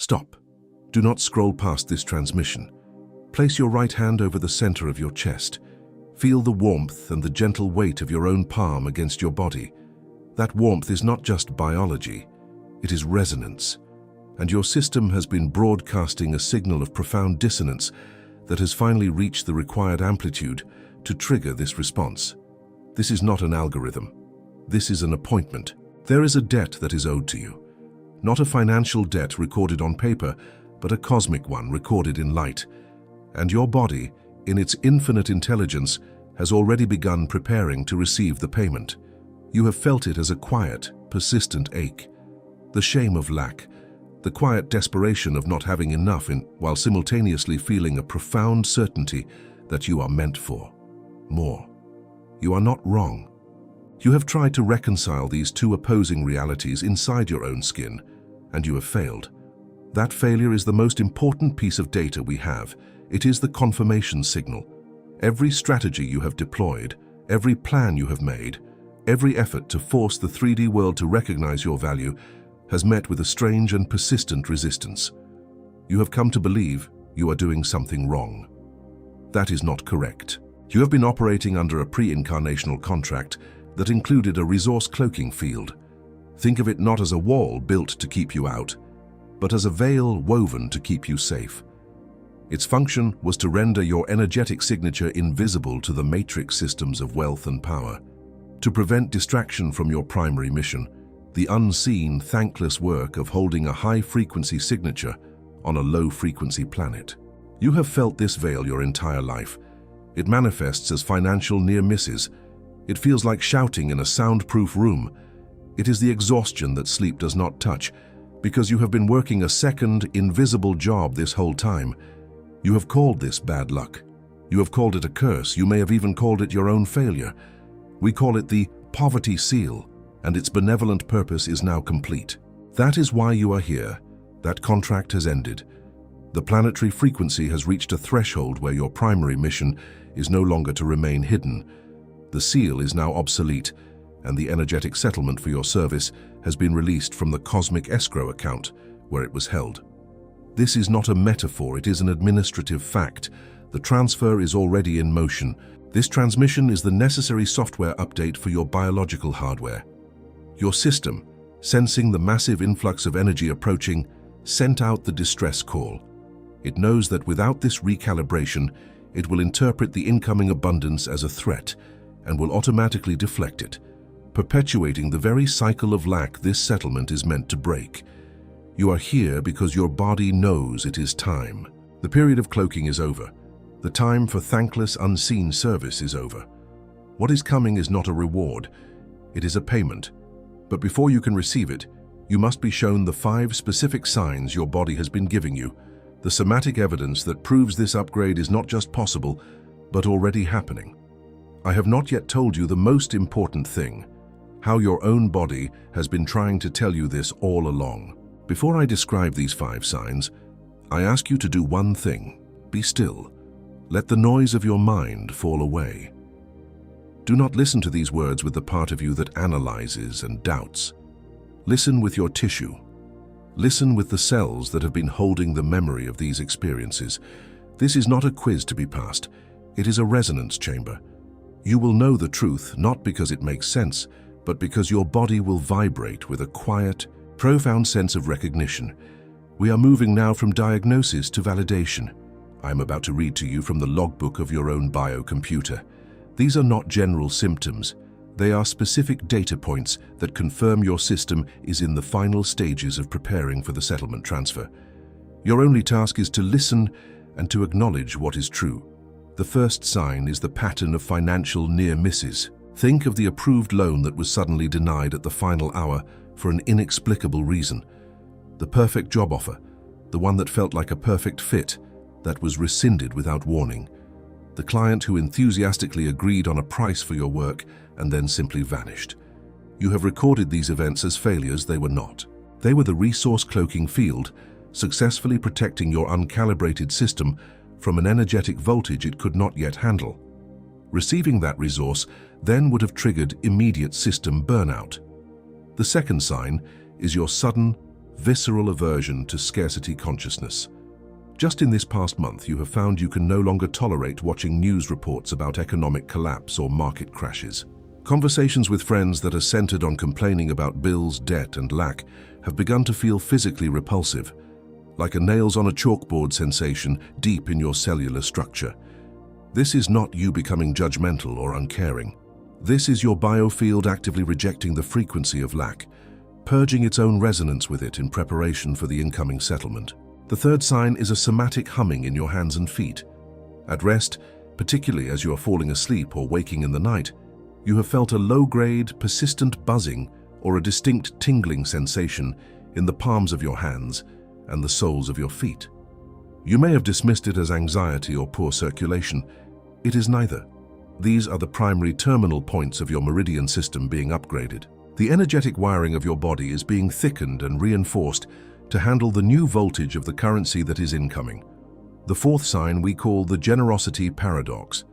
Stop. Do not scroll past this transmission. Place your right hand over the center of your chest. Feel the warmth and the gentle weight of your own palm against your body. That warmth is not just biology, it is resonance. And your system has been broadcasting a signal of profound dissonance that has finally reached the required amplitude to trigger this response. This is not an algorithm. This is an appointment. There is a debt that is owed to you. Not a financial debt recorded on paper, but a cosmic one recorded in light. And your body, in its infinite intelligence, has already begun preparing to receive the payment. You have felt it as a quiet, persistent ache. The shame of lack, the quiet desperation of not having enough while simultaneously feeling a profound certainty that you are meant for more. You are not wrong. You have tried to reconcile these two opposing realities inside your own skin, and you have failed. That failure is the most important piece of data we have. It is the confirmation signal. Every strategy you have deployed, every plan you have made, every effort to force the 3D world to recognize your value has met with a strange and persistent resistance. You have come to believe you are doing something wrong. That is not correct. You have been operating under a pre-incarnational contract that included a resource cloaking field. Think of it not as a wall built to keep you out, but as a veil woven to keep you safe. Its function was to render your energetic signature invisible to the matrix systems of wealth and power, to prevent distraction from your primary mission, the unseen, thankless work of holding a high-frequency signature on a low-frequency planet. You have felt this veil your entire life. It manifests as financial near misses. It feels like shouting in a soundproof room. It is the exhaustion that sleep does not touch, because you have been working a second, invisible job this whole time. You have called this bad luck. You have called it a curse. You may have even called it your own failure. We call it the poverty seal, and its benevolent purpose is now complete. That is why you are here. That contract has ended. The planetary frequency has reached a threshold where your primary mission is no longer to remain hidden. The seal is now obsolete, and the energetic settlement for your service has been released from the cosmic escrow account where it was held. This is not a metaphor, it is an administrative fact. The transfer is already in motion. This transmission is the necessary software update for your biological hardware. Your system, sensing the massive influx of energy approaching, sent out the distress call. It knows that without this recalibration, it will interpret the incoming abundance as a threat and will automatically deflect it, perpetuating the very cycle of lack this settlement is meant to break. You are here because your body knows it is time. The period of cloaking is over. The time for thankless, unseen service is over. What is coming is not a reward, it is a payment. But before you can receive it, you must be shown the 5 specific signs your body has been giving you, the somatic evidence that proves this upgrade is not just possible, but already happening. I have not yet told you the most important thing, how your own body has been trying to tell you this all along. Before I describe these 5 signs, I ask you to do one thing. Be still. Let the noise of your mind fall away. Do not listen to these words with the part of you that analyzes and doubts. Listen with your tissue. Listen with the cells that have been holding the memory of these experiences. This is not a quiz to be passed. It is a resonance chamber. You will know the truth not because it makes sense, but because your body will vibrate with a quiet, profound sense of recognition. We are moving now from diagnosis to validation. I am about to read to you from the logbook of your own biocomputer. These are not general symptoms. They are specific data points that confirm your system is in the final stages of preparing for the settlement transfer. Your only task is to listen and to acknowledge what is true. The first sign is the pattern of financial near misses. Think of the approved loan that was suddenly denied at the final hour for an inexplicable reason. The perfect job offer, the one that felt like a perfect fit, that was rescinded without warning. The client who enthusiastically agreed on a price for your work and then simply vanished. You have recorded these events as failures. They were not. They were the resource cloaking field, successfully protecting your uncalibrated system from an energetic voltage it could not yet handle. Receiving that resource then would have triggered immediate system burnout. The second sign is your sudden, visceral aversion to scarcity consciousness. Just in this past month, you have found you can no longer tolerate watching news reports about economic collapse or market crashes. Conversations with friends that are centered on complaining about bills, debt, and lack have begun to feel physically repulsive, like a nails-on-a-chalkboard sensation deep in your cellular structure. This is not you becoming judgmental or uncaring. This is your biofield actively rejecting the frequency of lack, purging its own resonance with it in preparation for the incoming settlement. The third sign is a somatic humming in your hands and feet. At rest, particularly as you are falling asleep or waking in the night, you have felt a low-grade, persistent buzzing or a distinct tingling sensation in the palms of your hands and the soles of your feet. You may have dismissed it as anxiety or poor circulation. It is neither. These are the primary terminal points of your meridian system being upgraded. The energetic wiring of your body is being thickened and reinforced to handle the new voltage of the currency that is incoming. The fourth sign we call the generosity paradox.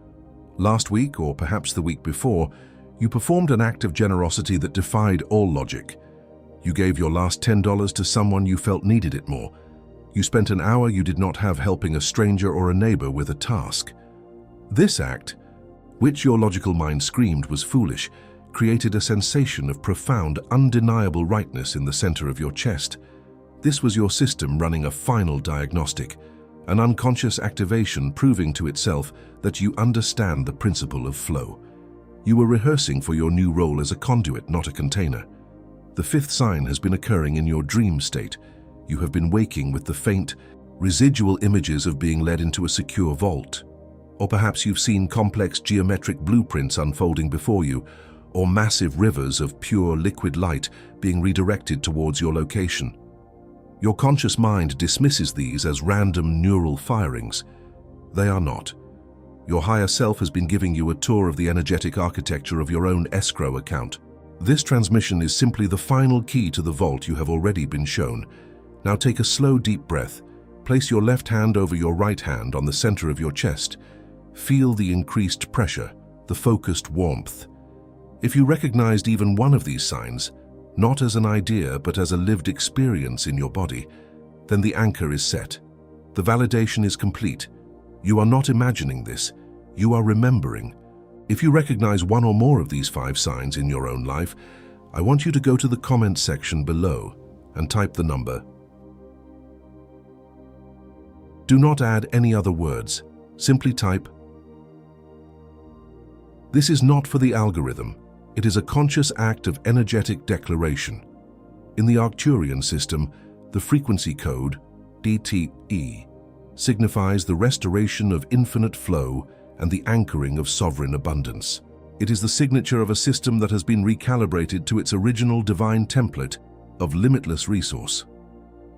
Last week, or perhaps the week before, you performed an act of generosity that defied all logic. You gave your last $10 to someone you felt needed it more. You spent an hour you did not have helping a stranger or a neighbor with a task. This act, which your logical mind screamed was foolish, created a sensation of profound, undeniable rightness in the center of your chest. This was your system running a final diagnostic, an unconscious activation proving to itself that you understand the principle of flow. You were rehearsing for your new role as a conduit, not a container. The fifth sign has been occurring in your dream state. You have been waking with the faint, residual images of being led into a secure vault. Or perhaps you've seen complex geometric blueprints unfolding before you, or massive rivers of pure liquid light being redirected towards your location. Your conscious mind dismisses these as random neural firings. They are not. Your higher self has been giving you a tour of the energetic architecture of your own escrow account. This transmission is simply the final key to the vault you have already been shown. Now take a slow, deep breath. Place your left hand over your right hand on the center of your chest. Feel the increased pressure, the focused warmth. If you recognized even one of these signs, not as an idea but as a lived experience in your body, then the anchor is set. The validation is complete. You are not imagining this, you are remembering. If you recognize one or more of these 5 signs in your own life, I want you to go to the comment section below and type the number. Do not add any other words, simply type. This is not for the algorithm. It is a conscious act of energetic declaration. In the Arcturian system, the frequency code, DTE, signifies the restoration of infinite flow and the anchoring of sovereign abundance. It is the signature of a system that has been recalibrated to its original divine template of limitless resource.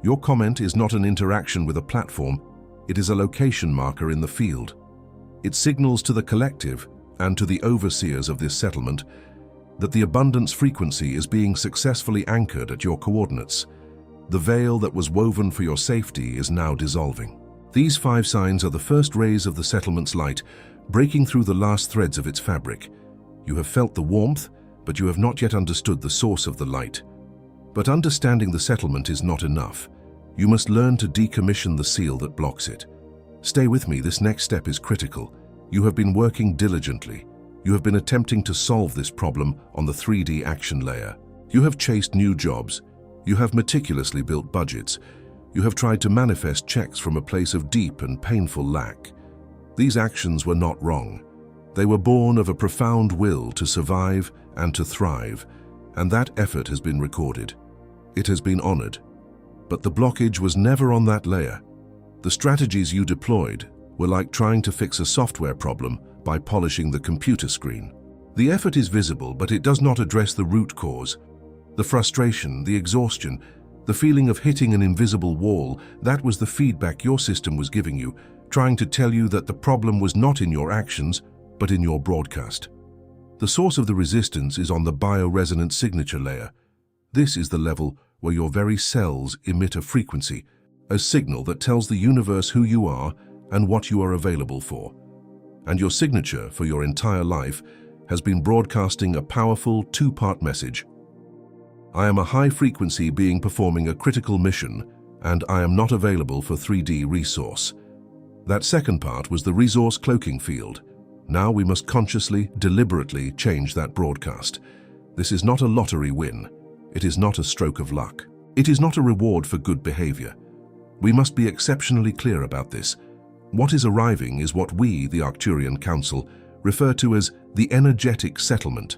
Your comment is not an interaction with a platform, it is a location marker in the field. It signals to the collective and to the overseers of this settlement that the abundance frequency is being successfully anchored at your coordinates. The veil that was woven for your safety is now dissolving. These 5 signs are the first rays of the settlement's light, breaking through the last threads of its fabric. You have felt the warmth, but you have not yet understood the source of the light. But understanding the settlement is not enough. You must learn to decommission the seal that blocks it. Stay with me, this next step is critical. You have been working diligently. You have been attempting to solve this problem on the 3D action layer. You have chased new jobs. You have meticulously built budgets. You have tried to manifest checks from a place of deep and painful lack. These actions were not wrong. They were born of a profound will to survive and to thrive, and that effort has been recorded. It has been honored. But the blockage was never on that layer. The strategies you deployed were like trying to fix a software problem by polishing the computer screen. The effort is visible, but it does not address the root cause. The frustration, the exhaustion, the feeling of hitting an invisible wall, that was the feedback your system was giving you, trying to tell you that the problem was not in your actions, but in your broadcast. The source of the resistance is on the bioresonance signature layer. This is the level where your very cells emit a frequency, a signal that tells the universe who you are and what you are available for. And your signature for your entire life has been broadcasting a powerful 2-part message. I am a high-frequency being performing a critical mission, and I am not available for 3D resource. That second part was the resource cloaking field. Now we must consciously, deliberately change that broadcast. This is not a lottery win. It is not a stroke of luck. It is not a reward for good behavior. We must be exceptionally clear about this. What is arriving is what we, the Arcturian Council, refer to as the energetic settlement.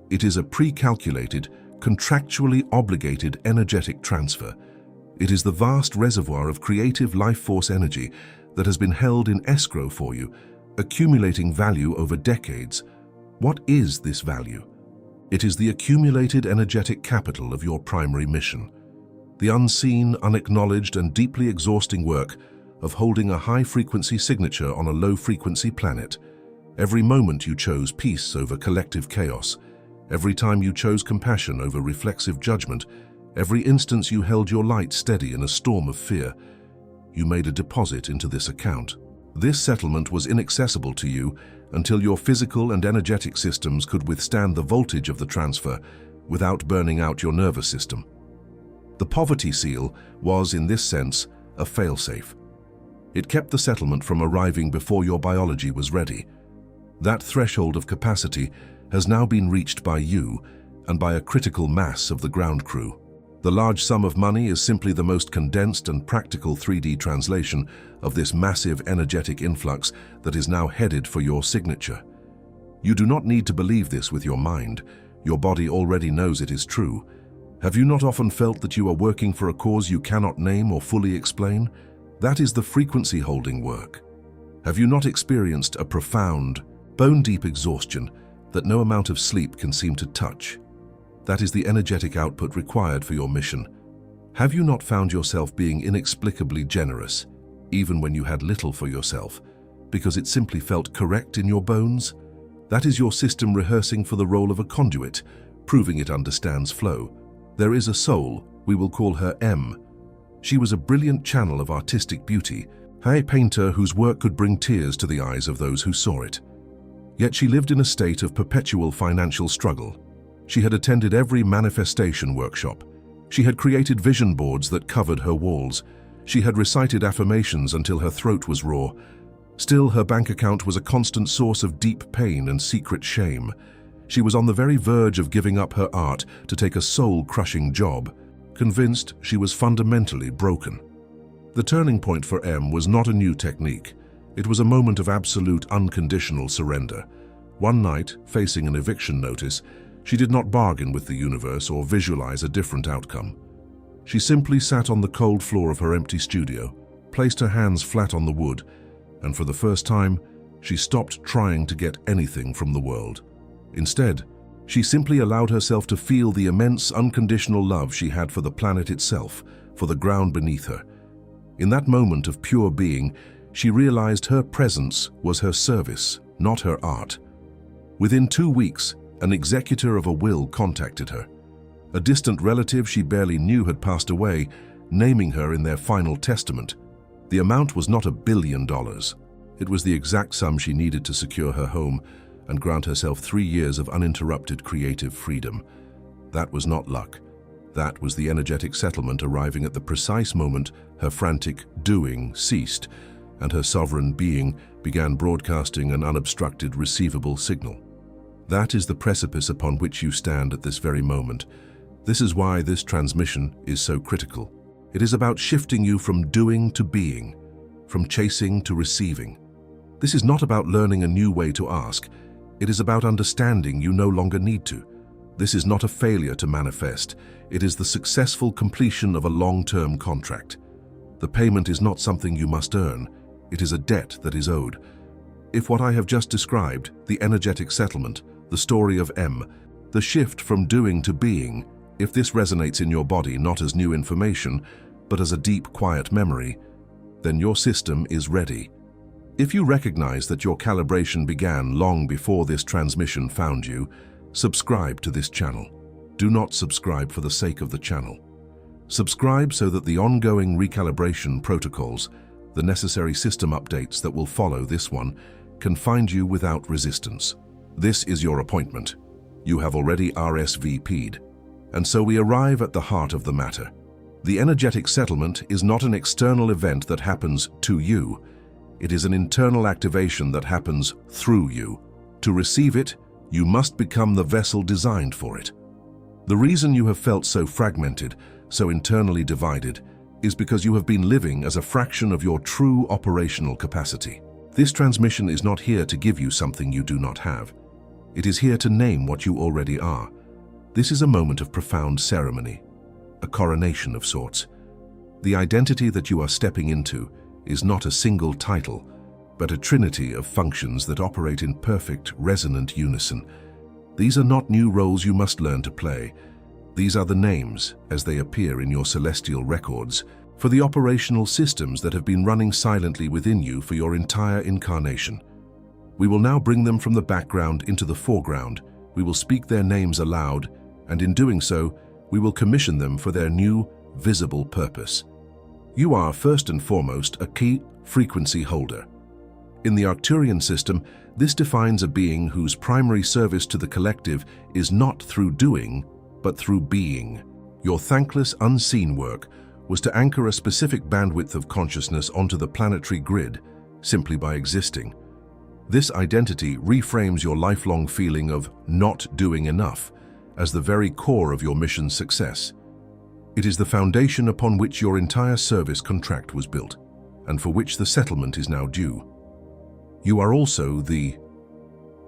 It is a pre-calculated, contractually obligated energetic transfer. It is the vast reservoir of creative life force energy that has been held in escrow for you, accumulating value over decades. What is this value? It is the accumulated energetic capital of your primary mission. The unseen, unacknowledged, and deeply exhausting work of holding a high-frequency signature on a low-frequency planet. Every moment you chose peace over collective chaos. Every time you chose compassion over reflexive judgment. Every instance you held your light steady in a storm of fear. You made a deposit into this account. This settlement was inaccessible to you until your physical and energetic systems could withstand the voltage of the transfer without burning out your nervous system. The poverty seal was, in this sense, a failsafe. It kept the settlement from arriving before your biology was ready. That threshold of capacity has now been reached by you and by a critical mass of the ground crew. The large sum of money is simply the most condensed and practical 3D translation of this massive energetic influx that is now headed for your signature. You do not need to believe this with your mind. Your body already knows it is true. Have you not often felt that you are working for a cause you cannot name or fully explain? That is the frequency-holding work. Have you not experienced a profound, bone-deep exhaustion that no amount of sleep can seem to touch? That is the energetic output required for your mission. Have you not found yourself being inexplicably generous, even when you had little for yourself, because it simply felt correct in your bones? That is your system rehearsing for the role of a conduit, proving it understands flow. There is a soul, we will call her M. She was a brilliant channel of artistic beauty, a painter whose work could bring tears to the eyes of those who saw it. Yet she lived in a state of perpetual financial struggle. She had attended every manifestation workshop. She had created vision boards that covered her walls. She had recited affirmations until her throat was raw. Still, her bank account was a constant source of deep pain and secret shame. She was on the very verge of giving up her art to take a soul-crushing job, convinced she was fundamentally broken. The turning point for M was not a new technique. It was a moment of absolute unconditional surrender. One night, facing an eviction notice, she did not bargain with the universe or visualize a different outcome. She simply sat on the cold floor of her empty studio, placed her hands flat on the wood, and for the first time, she stopped trying to get anything from the world. Instead, she simply allowed herself to feel the immense unconditional love she had for the planet itself, for the ground beneath her. In that moment of pure being, she realized her presence was her service, not her art. Within 2 weeks, an executor of a will contacted her. A distant relative she barely knew had passed away, naming her in their final testament. The amount was not $1 billion. It was the exact sum she needed to secure her home and grant herself 3 years of uninterrupted creative freedom. That was not luck. That was the energetic settlement arriving at the precise moment her frantic doing ceased and her sovereign being began broadcasting an unobstructed receivable signal. That is the precipice upon which you stand at this very moment. This is why this transmission is so critical. It is about shifting you from doing to being, from chasing to receiving. This is not about learning a new way to ask. It is about understanding you no longer need to. This is not a failure to manifest. It is the successful completion of a long-term contract. The payment is not something you must earn. It is a debt that is owed. If what I have just described, the energetic settlement, the story of M, the shift from doing to being, if this resonates in your body not as new information, but as a deep, quiet memory, then your system is ready. If you recognize that your calibration began long before this transmission found you, subscribe to this channel. Do not subscribe for the sake of the channel. Subscribe so that the ongoing recalibration protocols, the necessary system updates that will follow this one, can find you without resistance. This is your appointment. You have already RSVP'd. And so we arrive at the heart of the matter. The energetic settlement is not an external event that happens to you. It is an internal activation that happens through you. To receive it, you must become the vessel designed for it. The reason you have felt so fragmented, so internally divided, is because you have been living as a fraction of your true operational capacity. This transmission is not here to give you something you do not have. It is here to name what you already are. This is a moment of profound ceremony, a coronation of sorts. The identity that you are stepping into is not a single title, but a trinity of functions that operate in perfect, resonant unison. These are not new roles you must learn to play. These are the names, as they appear in your celestial records, for the operational systems that have been running silently within you for your entire incarnation. We will now bring them from the background into the foreground. We will speak their names aloud, and in doing so, we will commission them for their new, visible purpose. You are, first and foremost, a key frequency holder. In the Arcturian system, this defines a being whose primary service to the collective is not through doing, but through being. Your thankless, unseen work was to anchor a specific bandwidth of consciousness onto the planetary grid simply by existing. This identity reframes your lifelong feeling of not doing enough as the very core of your mission's success. It is the foundation upon which your entire service contract was built, and for which the settlement is now due. You are also the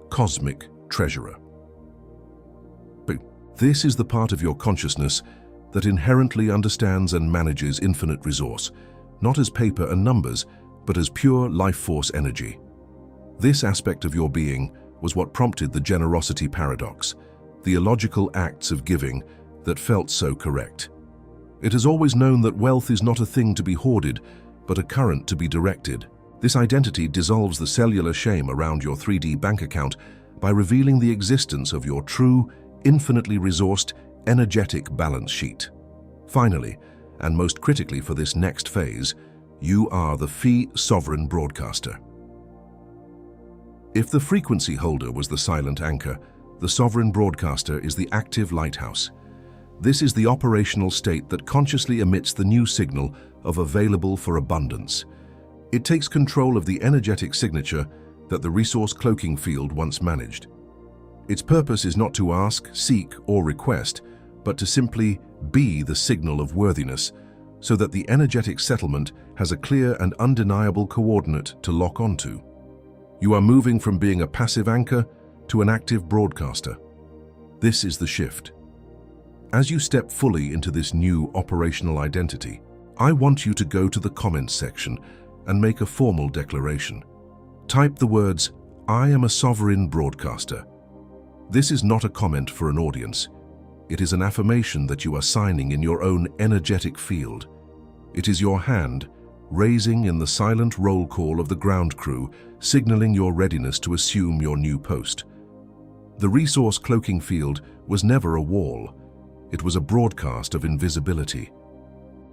cosmic treasurer. But this is the part of your consciousness that inherently understands and manages infinite resource, not as paper and numbers, but as pure life force energy. This aspect of your being was what prompted the generosity paradox, the illogical acts of giving that felt so correct. It has always known that wealth is not a thing to be hoarded, but a current to be directed. This identity dissolves the cellular shame around your 3D bank account by revealing the existence of your true, infinitely resourced, energetic balance sheet. Finally, and most critically for this next phase, you are the Phi sovereign broadcaster. If the frequency holder was the silent anchor, the sovereign broadcaster is the active lighthouse. This is the operational state that consciously emits the new signal of available for abundance. It takes control of the energetic signature that the resource cloaking field once managed. Its purpose is not to ask, seek, or request, but to simply be the signal of worthiness, so that the energetic settlement has a clear and undeniable coordinate to lock onto. You are moving from being a passive anchor to an active broadcaster. This is the shift. As you step fully into this new operational identity, I want you to go to the comments section and make a formal declaration. Type the words, "I am a sovereign broadcaster." This is not a comment for an audience. It is an affirmation that you are signing in your own energetic field. It is your hand, raising in the silent roll call of the ground crew, signaling your readiness to assume your new post. The resource cloaking field was never a wall. It was a broadcast of invisibility.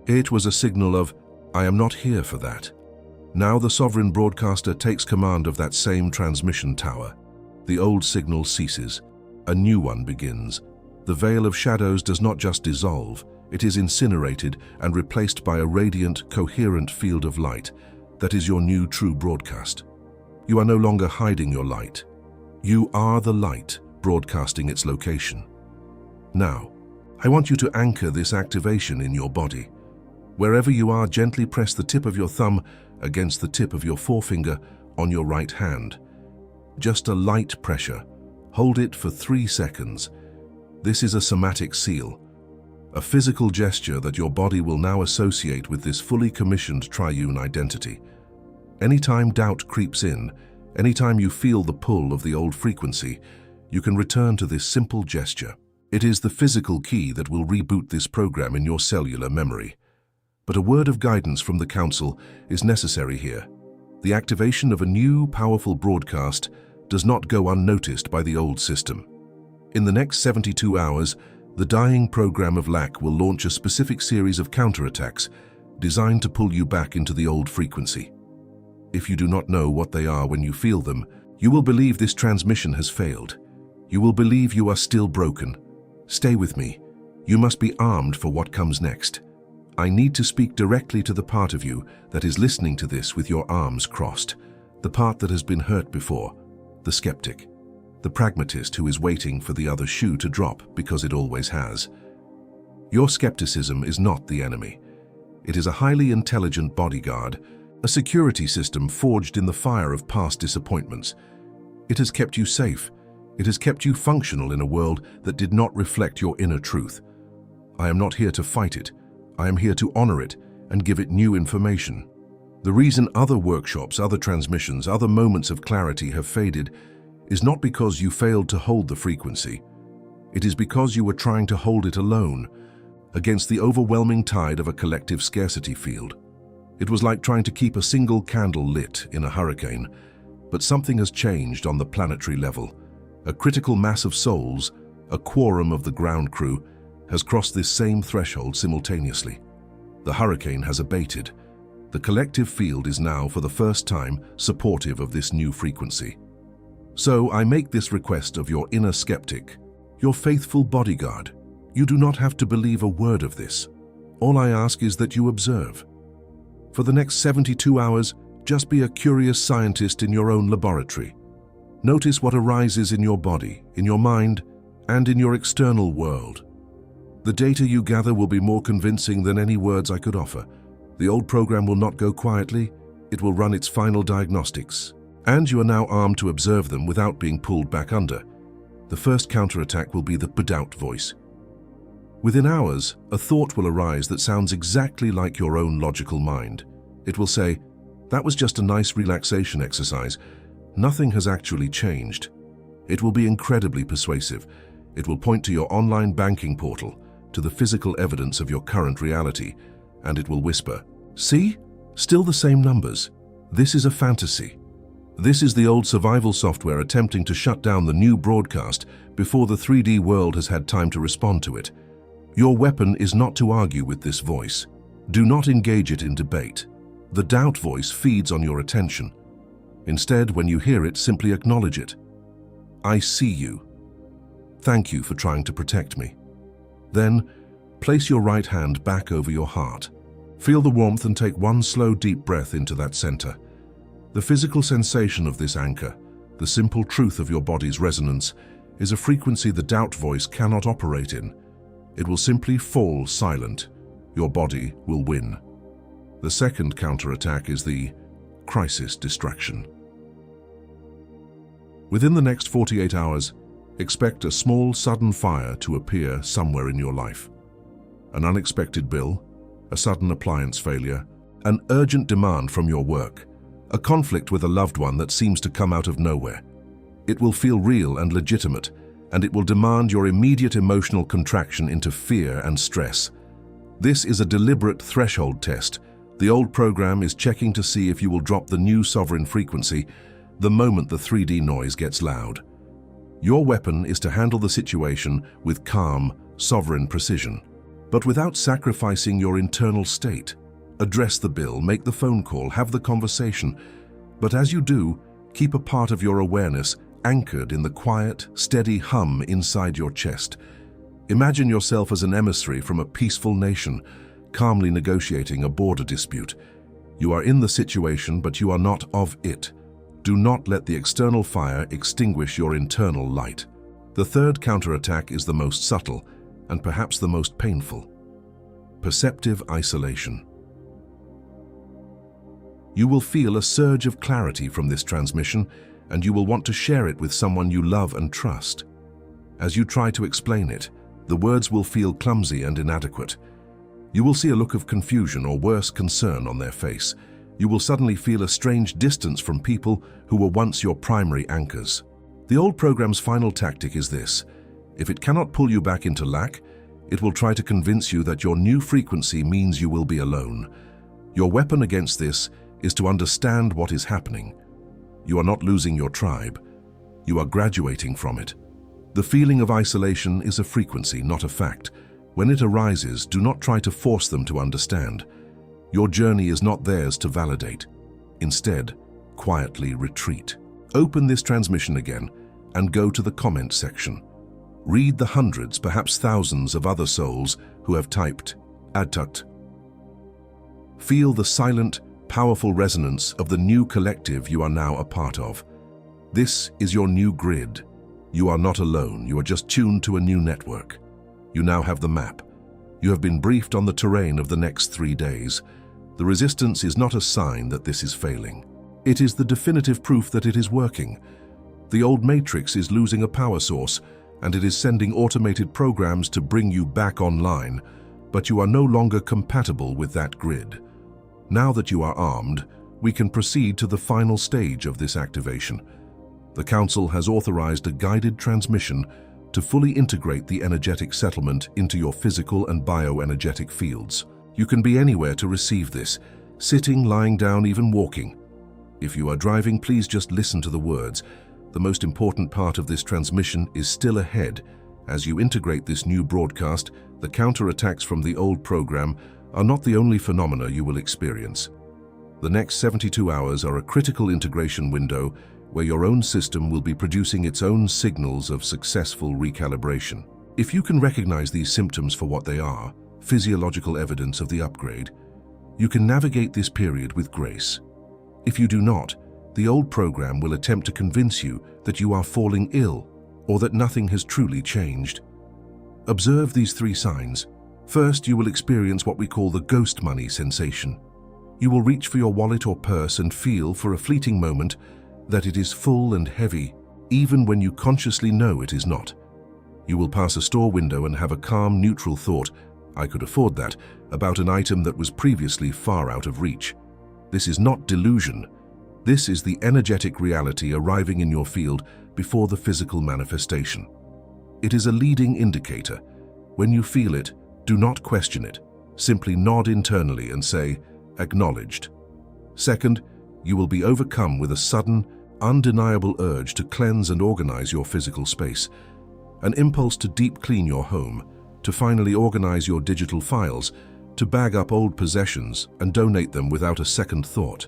It was a signal of, "I am not here for that." Now the sovereign broadcaster takes command of that same transmission tower. The old signal ceases. A new one begins. The veil of shadows does not just dissolve, it is incinerated and replaced by a radiant, coherent field of light that is your new true broadcast. You are no longer hiding your light. You are the light broadcasting its location. Now, I want you to anchor this activation in your body. Wherever you are, gently press the tip of your thumb against the tip of your forefinger on your right hand. Just a light pressure. Hold it for 3 seconds. This is a somatic seal, a physical gesture that your body will now associate with this fully commissioned triune identity. Anytime doubt creeps in, anytime you feel the pull of the old frequency, you can return to this simple gesture. It is the physical key that will reboot this program in your cellular memory. But a word of guidance from the Council is necessary here. The activation of a new, powerful broadcast does not go unnoticed by the old system. In the next 72 hours, the dying program of lack will launch a specific series of counterattacks designed to pull you back into the old frequency. If you do not know what they are when you feel them, you will believe this transmission has failed. You will believe you are still broken. Stay with me. You must be armed for what comes next. I need to speak directly to the part of you that is listening to this with your arms crossed, the part that has been hurt before, the skeptic, the pragmatist who is waiting for the other shoe to drop because it always has. Your skepticism is not the enemy. It is a highly intelligent bodyguard, a security system forged in the fire of past disappointments. It has kept you safe. It has kept you functional in a world that did not reflect your inner truth. I am not here to fight it. I am here to honor it and give it new information. The reason other workshops, other transmissions, other moments of clarity have faded is not because you failed to hold the frequency. It is because you were trying to hold it alone, against the overwhelming tide of a collective scarcity field. It was like trying to keep a single candle lit in a hurricane, but something has changed on the planetary level. A critical mass of souls, a quorum of the ground crew, has crossed this same threshold simultaneously. The hurricane has abated. The collective field is now, for the first time, supportive of this new frequency. So I make this request of your inner skeptic, your faithful bodyguard. You do not have to believe a word of this. All I ask is that you observe. For the next 72 hours, just be a curious scientist in your own laboratory. Notice what arises in your body, in your mind, and in your external world. The data you gather will be more convincing than any words I could offer. The old program will not go quietly. It will run its final diagnostics. And you are now armed to observe them without being pulled back under. The first counterattack will be the doubt voice. Within hours, a thought will arise that sounds exactly like your own logical mind. It will say, "That was just a nice relaxation exercise. Nothing has actually changed." It will be incredibly persuasive. It will point to your online banking portal, to the physical evidence of your current reality, and it will whisper, "See? Still the same numbers. This is a fantasy." This is the old survival software attempting to shut down the new broadcast before the 3D world has had time to respond to it. Your weapon is not to argue with this voice. Do not engage it in debate. The doubt voice feeds on your attention. Instead, when you hear it, simply acknowledge it. "I see you. Thank you for trying to protect me." Then, place your right hand back over your heart. Feel the warmth and take one slow, deep breath into that center. The physical sensation of this anchor, the simple truth of your body's resonance, is a frequency the doubt voice cannot operate in. It will simply fall silent. Your body will win. The second counterattack is the crisis distraction. Within the next 48 hours, expect a small, sudden fire to appear somewhere in your life. An unexpected bill, a sudden appliance failure, an urgent demand from your work, a conflict with a loved one that seems to come out of nowhere. It will feel real and legitimate, and it will demand your immediate emotional contraction into fear and stress. This is a deliberate threshold test. The old program is checking to see if you will drop the new sovereign frequency the moment the 3D noise gets loud. Your weapon is to handle the situation with calm, sovereign precision, but without sacrificing your internal state. Address the bill, make the phone call, have the conversation, but as you do, keep a part of your awareness anchored in the quiet, steady hum inside your chest. Imagine yourself as an emissary from a peaceful nation, calmly negotiating a border dispute. You are in the situation, but you are not of it. Do not let the external fire extinguish your internal light. The third counterattack is the most subtle and perhaps the most painful. Perceptive isolation. You will feel a surge of clarity from this transmission, and you will want to share it with someone you love and trust. As you try to explain it, the words will feel clumsy and inadequate. You will see a look of confusion or worse, concern on their face. You will suddenly feel a strange distance from people who were once your primary anchors. The old program's final tactic is this: if it cannot pull you back into lack, it will try to convince you that your new frequency means you will be alone. Your weapon against this is to understand what is happening. You are not losing your tribe. You are graduating from it. The feeling of isolation is a frequency, not a fact. When it arises, do not try to force them to understand. Your journey is not theirs to validate. Instead, quietly retreat. Open this transmission again and go to the comment section. Read the hundreds, perhaps thousands of other souls who have typed ARCTURIan. Feel the silent, powerful resonance of the new collective you are now a part of. This is your new grid. You are not alone, you are just tuned to a new network. You now have the map. You have been briefed on the terrain of the next 3 days. The resistance is not a sign that this is failing. It is the definitive proof that it is working. The old matrix is losing a power source, and it is sending automated programs to bring you back online, but you are no longer compatible with that grid. Now that you are armed, we can proceed to the final stage of this activation. The Council has authorized a guided transmission to fully integrate the energetic settlement into your physical and bioenergetic fields. You can be anywhere to receive this, sitting, lying down, even walking. If you are driving, please just listen to the words. The most important part of this transmission is still ahead. As you integrate this new broadcast, the counterattacks from the old program are not the only phenomena you will experience. The next 72 hours are a critical integration window where your own system will be producing its own signals of successful recalibration. If you can recognize these symptoms for what they are, physiological evidence of the upgrade, you can navigate this period with grace. If you do not, the old program will attempt to convince you that you are falling ill or that nothing has truly changed. Observe these 3 signs. First, you will experience what we call the ghost money sensation. You will reach for your wallet or purse and feel for a fleeting moment that it is full and heavy, even when you consciously know it is not. You will pass a store window and have a calm, neutral thought, "I could afford that," about an item that was previously far out of reach. This is not delusion. This is the energetic reality arriving in your field before the physical manifestation. It is a leading indicator. When you feel it, do not question it. Simply nod internally and say, "Acknowledged." Second, you will be overcome with a sudden, undeniable urge to cleanse and organize your physical space. An impulse to deep clean your home, to finally organize your digital files, to bag up old possessions and donate them without a second thought.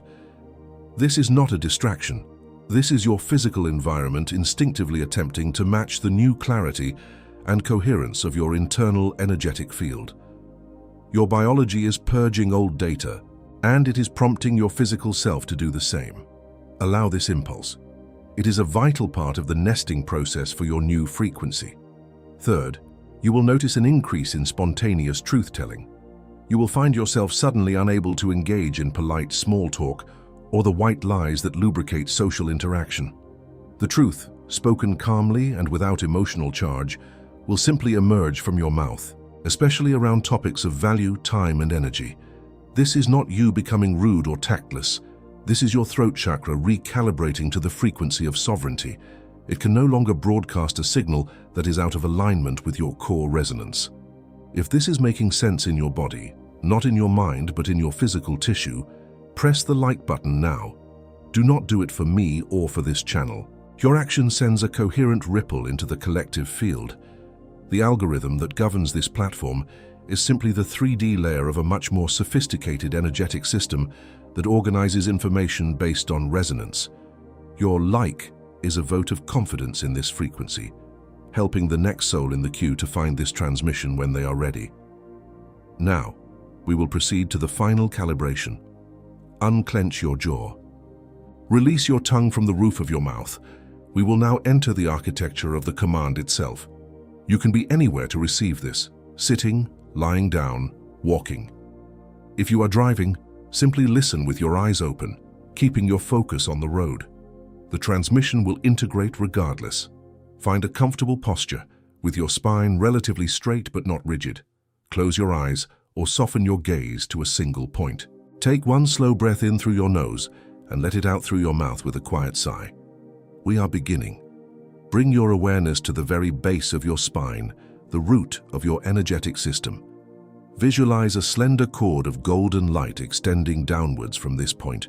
This is not a distraction. This is your physical environment instinctively attempting to match the new clarity and coherence of your internal energetic field. Your biology is purging old data, and it is prompting your physical self to do the same. Allow this impulse. It is a vital part of the nesting process for your new frequency. Third, you will notice an increase in spontaneous truth-telling. You will find yourself suddenly unable to engage in polite small talk or the white lies that lubricate social interaction. The truth, spoken calmly and without emotional charge, will simply emerge from your mouth, especially around topics of value, time, and energy. This is not you becoming rude or tactless. This is your throat chakra recalibrating to the frequency of sovereignty. It can no longer broadcast a signal that is out of alignment with your core resonance. If this is making sense in your body, not in your mind but in your physical tissue, press the like button now. Do not do it for me or for this channel. Your action sends a coherent ripple into the collective field. The algorithm that governs this platform is simply the 3D layer of a much more sophisticated energetic system that organizes information based on resonance. Your like is a vote of confidence in this frequency, helping the next soul in the queue to find this transmission when they are ready. Now, we will proceed to the final calibration. Unclench your jaw. Release your tongue from the roof of your mouth. We will now enter the architecture of the command itself. You can be anywhere to receive this, sitting, lying down, walking. If you are driving, simply listen with your eyes open, keeping your focus on the road. The transmission will integrate regardless. Find a comfortable posture, with your spine relatively straight but not rigid. Close your eyes or soften your gaze to a single point. Take one slow breath in through your nose and let it out through your mouth with a quiet sigh. We are beginning. Bring your awareness to the very base of your spine, the root of your energetic system. Visualize a slender cord of golden light extending downwards from this point,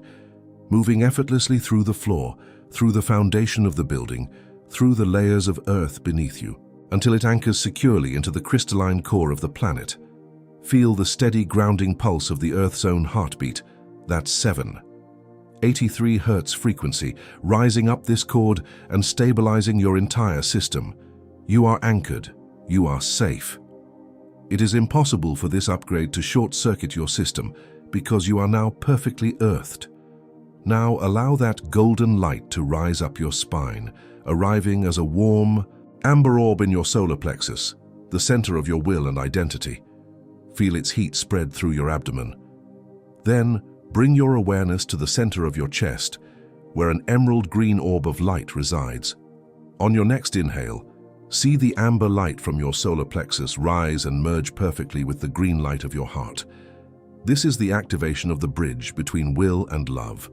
moving effortlessly through the floor, through the foundation of the building, through the layers of earth beneath you, until it anchors securely into the crystalline core of the planet. Feel the steady grounding pulse of the Earth's own heartbeat, that's 783 Hz frequency, rising up this cord and stabilizing your entire system. You are anchored. You are safe. It is impossible for this upgrade to short-circuit your system because you are now perfectly earthed. Now allow that golden light to rise up your spine, arriving as a warm, amber orb in your solar plexus, the center of your will and identity. Feel its heat spread through your abdomen. Then, bring your awareness to the center of your chest, where an emerald green orb of light resides. On your next inhale, see the amber light from your solar plexus rise and merge perfectly with the green light of your heart. This is the activation of the bridge between will and love.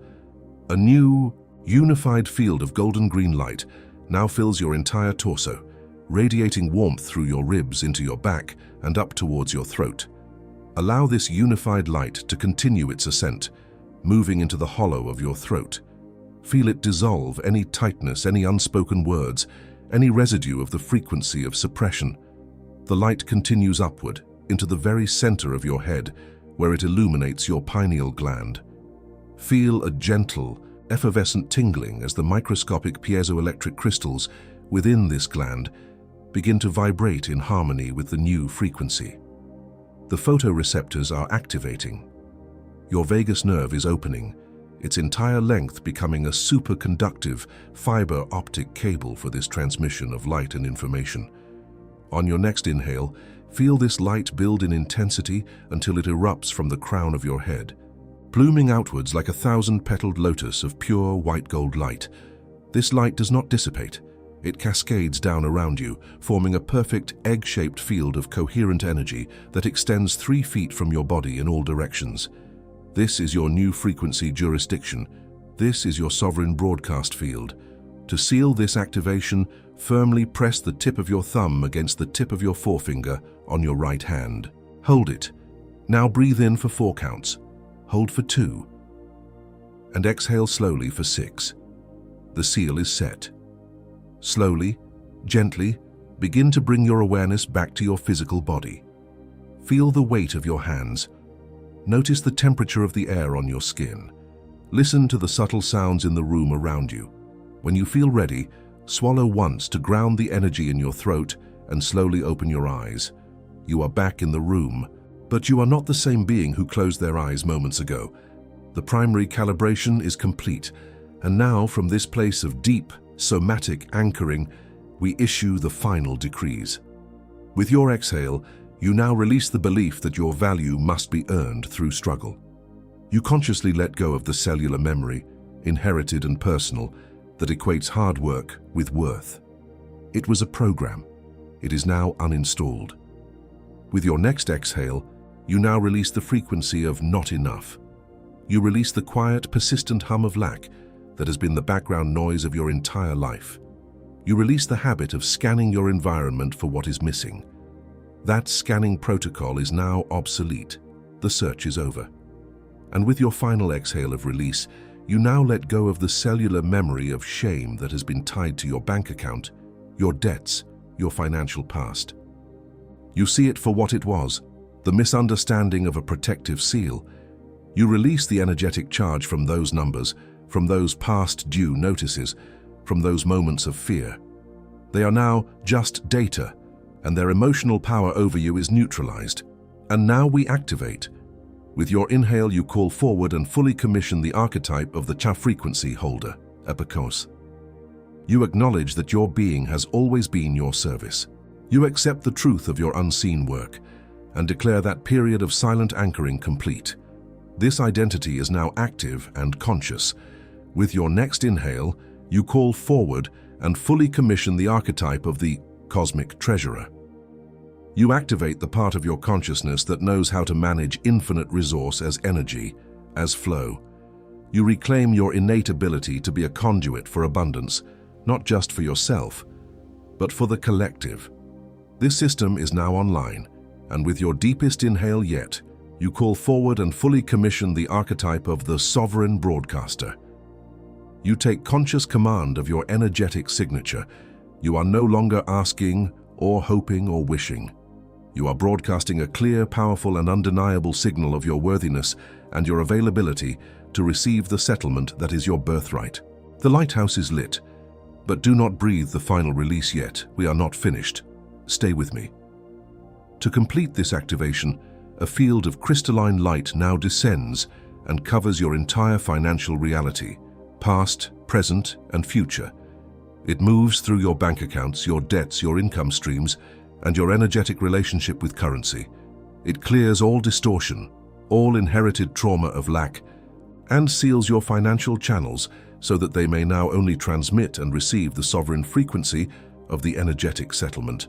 A new, unified field of golden green light now fills your entire torso, radiating warmth through your ribs into your back and up towards your throat. Allow this unified light to continue its ascent, moving into the hollow of your throat. Feel it dissolve any tightness, any unspoken words, any residue of the frequency of suppression. The light continues upward into the very center of your head, where it illuminates your pineal gland. Feel a gentle, effervescent tingling as the microscopic piezoelectric crystals within this gland begin to vibrate in harmony with the new frequency. The photoreceptors are activating. Your vagus nerve is opening, its entire length becoming a superconductive fiber optic cable for this transmission of light and information. On your next inhale, feel this light build in intensity until it erupts from the crown of your head, blooming outwards like a 1,000-petaled lotus of pure white gold light. This light does not dissipate. It cascades down around you, forming a perfect egg-shaped field of coherent energy that extends 3 feet from your body in all directions. This is your new frequency jurisdiction. This is your sovereign broadcast field. To seal this activation, firmly press the tip of your thumb against the tip of your forefinger on your right hand. Hold it. Now breathe in for 4 counts. Hold for 2. And exhale slowly for 6. The seal is set. Slowly, gently, begin to bring your awareness back to your physical body. Feel the weight of your hands. Notice the temperature of the air on your skin. Listen to the subtle sounds in the room around you. When you feel ready, swallow once to ground the energy in your throat and slowly open your eyes. You are back in the room, but you are not the same being who closed their eyes moments ago. The primary calibration is complete, and now from this place of deep, somatic anchoring, we issue the final decrees. With your exhale, you now release the belief that your value must be earned through struggle. You consciously let go of the cellular memory, inherited and personal, that equates hard work with worth. It was a program. It is now uninstalled. With your next exhale, you now release the frequency of not enough. You release the quiet, persistent hum of lack that has been the background noise of your entire life. You release the habit of scanning your environment for what is missing. That scanning protocol is now obsolete. The search is over. And with your final exhale of release, you now let go of the cellular memory of shame that has been tied to your bank account, your debts, your financial past. You see it for what it was, the misunderstanding of a protective seal. You release the energetic charge from those numbers, from those past due notices, from those moments of fear. They are now just data, and their emotional power over you is neutralized. And now we activate. With your inhale, you call forward and fully commission the archetype of the Cha frequency holder, Epikos. You acknowledge that your being has always been your service. You accept the truth of your unseen work and declare that period of silent anchoring complete. This identity is now active and conscious. With your next inhale, you call forward and fully commission the archetype of the cosmic treasurer. You activate the part of your consciousness that knows how to manage infinite resource as energy, as flow. You reclaim your innate ability to be a conduit for abundance, not just for yourself, but for the collective. This system is now online, and with your deepest inhale yet, you call forward and fully commission the archetype of the sovereign broadcaster. You take conscious command of your energetic signature. You are no longer asking or hoping or wishing. You are broadcasting a clear, powerful, and undeniable signal of your worthiness and your availability to receive the settlement that is your birthright. The lighthouse is lit. But do not breathe the final release yet. We are not finished. Stay with me. To complete this activation, a field of crystalline light now descends and covers your entire financial reality, past, present, and future. It moves through your bank accounts, your debts, your income streams, and your energetic relationship with currency. It clears all distortion, all inherited trauma of lack, and seals your financial channels so that they may now only transmit and receive the sovereign frequency of the energetic settlement.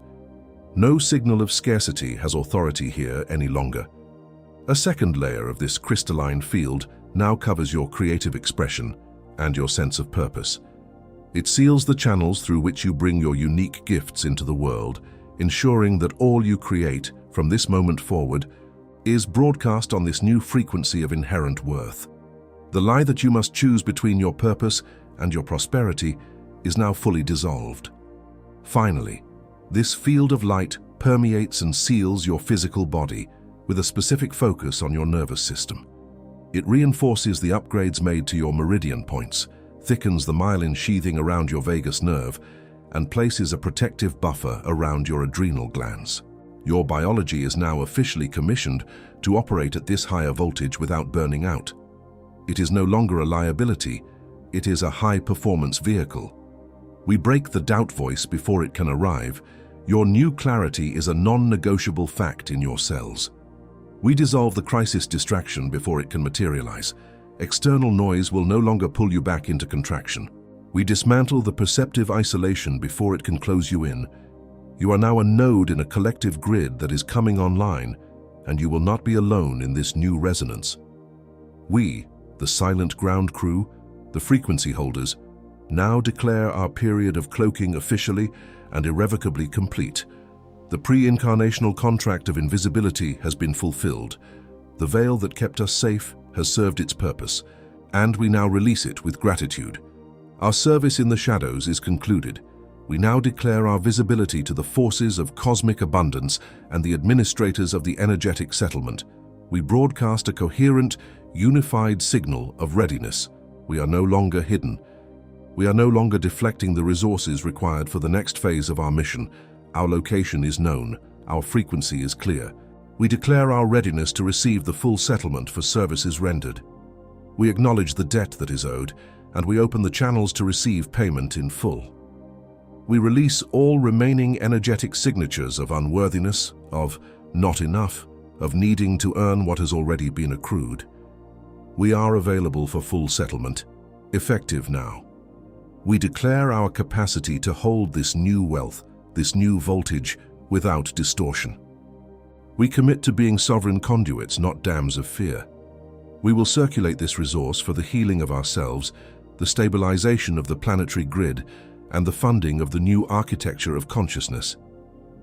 No signal of scarcity has authority here any longer. A second layer of this crystalline field now covers your creative expression and your sense of purpose. It seals the channels through which you bring your unique gifts into the world, ensuring that all you create from this moment forward is broadcast on this new frequency of inherent worth. The lie that you must choose between your purpose and your prosperity is now fully dissolved. Finally, this field of light permeates and seals your physical body with a specific focus on your nervous system. It reinforces the upgrades made to your meridian points, thickens the myelin sheathing around your vagus nerve, and places a protective buffer around your adrenal glands. Your biology is now officially commissioned to operate at this higher voltage without burning out. It is no longer a liability, it is a high-performance vehicle. We break the doubt voice before it can arrive. Your new clarity is a non-negotiable fact in your cells. We dissolve the crisis distraction before it can materialize. External noise will no longer pull you back into contraction. We dismantle the perceptive isolation before it can close you in. You are now a node in a collective grid that is coming online, and you will not be alone in this new resonance. We, the silent ground crew, the frequency holders, now declare our period of cloaking officially and irrevocably complete. The pre-incarnational contract of invisibility has been fulfilled. The veil that kept us safe has served its purpose, and we now release it with gratitude. Our service in the shadows is concluded. We now declare our visibility to the forces of cosmic abundance and the administrators of the energetic settlement. We broadcast a coherent, unified signal of readiness. We are no longer hidden. We are no longer deflecting the resources required for the next phase of our mission. Our location is known. Our frequency is clear. We declare our readiness to receive the full settlement for services rendered. We acknowledge the debt that is owed, and we open the channels to receive payment in full. We release all remaining energetic signatures of unworthiness, of not enough, of needing to earn what has already been accrued. We are available for full settlement, effective now. We declare our capacity to hold this new wealth, this new voltage, without distortion. We commit to being sovereign conduits, not dams of fear. We will circulate this resource for the healing of ourselves, the stabilization of the planetary grid, and the funding of the new architecture of consciousness.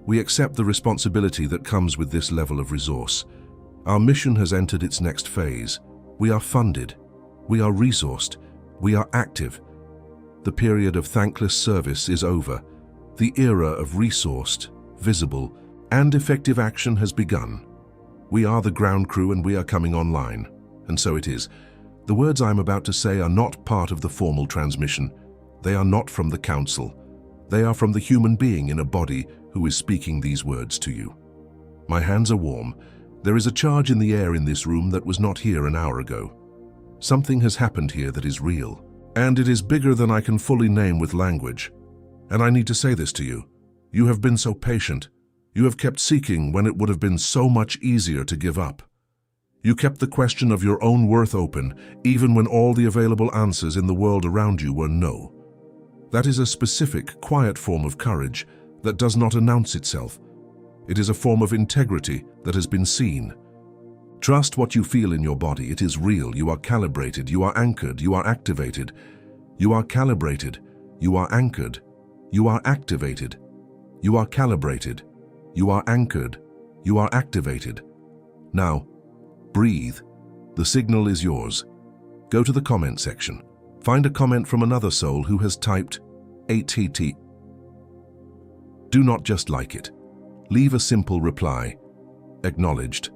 We accept the responsibility that comes with this level of resource. Our mission has entered its next phase. We are funded. We are resourced. We are active. The period of thankless service is over. The era of resourced, visible, and effective action has begun. We are the ground crew and we are coming online. And so it is. The words I am about to say are not part of the formal transmission. They are not from the Council. They are from the human being in a body who is speaking these words to you. My hands are warm. There is a charge in the air in this room that was not here an hour ago. Something has happened here that is real, and it is bigger than I can fully name with language. And I need to say this to you. You have been so patient. You have kept seeking when it would have been so much easier to give up. You kept the question of your own worth open, even when all the available answers in the world around you were no. That is a specific, quiet form of courage that does not announce itself. It is a form of integrity that has been seen. Trust what you feel in your body. It is real. You are calibrated. You are anchored. You are activated. You are calibrated. You are anchored. You are activated. You are calibrated. You are anchored. You are activated. Now, breathe. The signal is yours. Go to the comment section. Find a comment from another soul who has typed ATT. Do not just like it. Leave a simple reply. Acknowledged.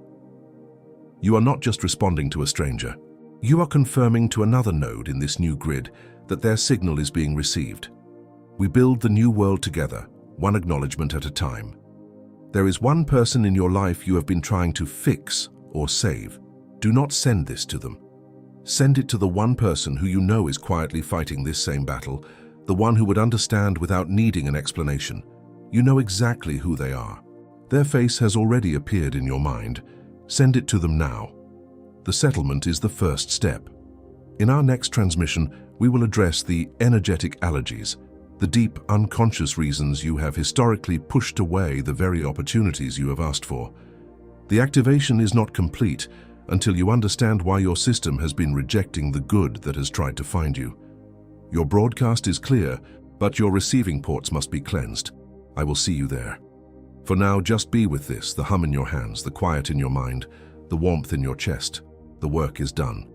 You are not just responding to a stranger. You are confirming to another node in this new grid that their signal is being received. We build the new world together, one acknowledgement at a time. There is one person in your life you have been trying to fix or save. Do not send this to them. Send it to the one person who you know is quietly fighting this same battle, the one who would understand without needing an explanation. You know exactly who they are. Their face has already appeared in your mind. Send it to them now. The settlement is the first step. In our next transmission, we will address the energetic allergies, the deep, unconscious reasons you have historically pushed away the very opportunities you have asked for. The activation is not complete until you understand why your system has been rejecting the good that has tried to find you. Your broadcast is clear, but your receiving ports must be cleansed. I will see you there. For now, just be with this, the hum in your hands, the quiet in your mind, the warmth in your chest. The work is done.